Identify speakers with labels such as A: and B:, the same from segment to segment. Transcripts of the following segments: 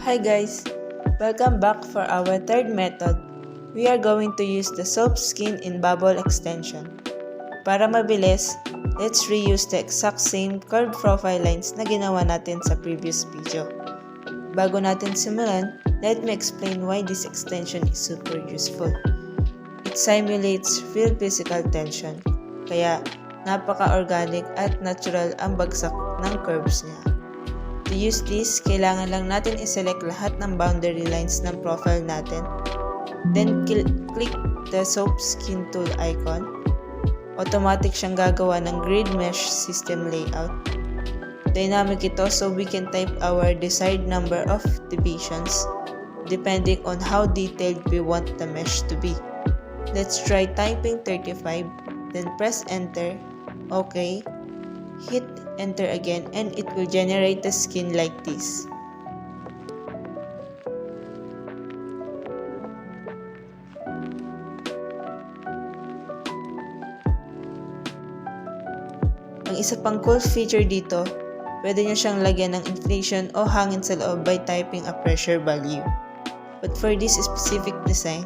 A: Hi guys! Welcome back for our third method. We are going to use the soap skin in bubble extension. Para mabilis, let's reuse the exact same curved profile lines na ginawa natin sa previous video. Bago natin simulan, let me explain why this extension is super useful. It simulates real physical tension, kaya napaka-organic at natural ang bagsak ng curves niya. To use this, kailangan lang natin i-select lahat ng boundary lines ng profile natin. Then, click the soap skin tool icon. Automatic siyang gagawa ng grid mesh system layout. Dynamic ito so we can type our desired number of divisions depending on how detailed we want the mesh to be. Let's try typing 35, then press enter. Okay. Hit enter again and it will generate the skin like this. Ang isa pang cool feature dito, pwede nyo siyang lagyan ng inflation o hangin sa loob by typing a pressure value. But for this specific design,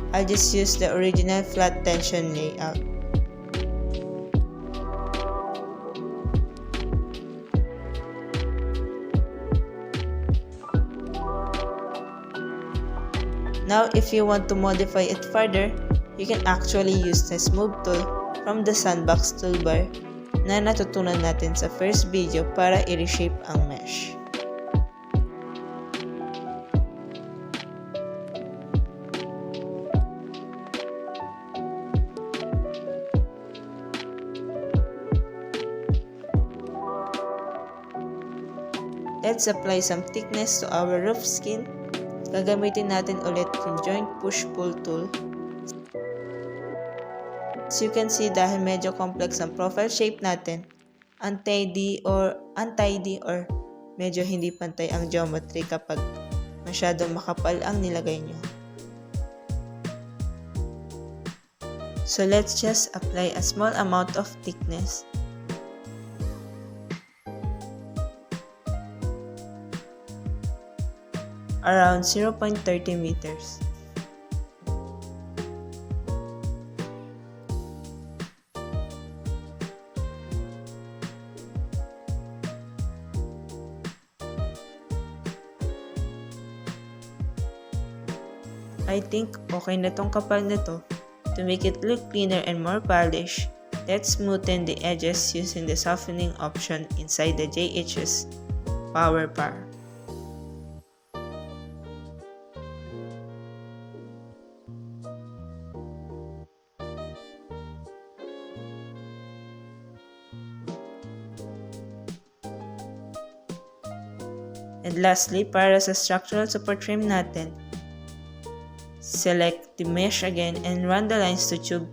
A: I'll just use the original flat tension layout. Now, if you want to modify it further, you can actually use the Smooth tool from the Sandbox toolbar na natutunan natin sa first video para i-reshape ang mesh. Let's apply some thickness to our roof skin. Gagamitin natin ulit yung joint push-pull tool. As you can see, dahil medyo complex ang profile shape natin, untidy or medyo hindi pantay ang geometry kapag masyadong makapal ang nilagay nyo. So let's just apply a small amount of thickness. Around 0.30 meters. I think okay na tong kapal na to. To make it look cleaner and more polished, let's smoothen the edges using the softening option inside the JHS power bar. And lastly, para sa structural support frame natin, select the mesh again and run the lines to tube.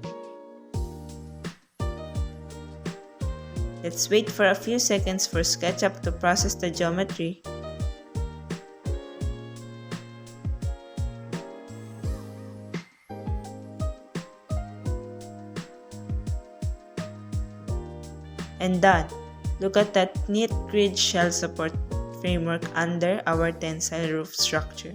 A: Let's wait for a few seconds for SketchUp to process the geometry. And done! Look at that neat grid shell support framework under our tensile roof structure.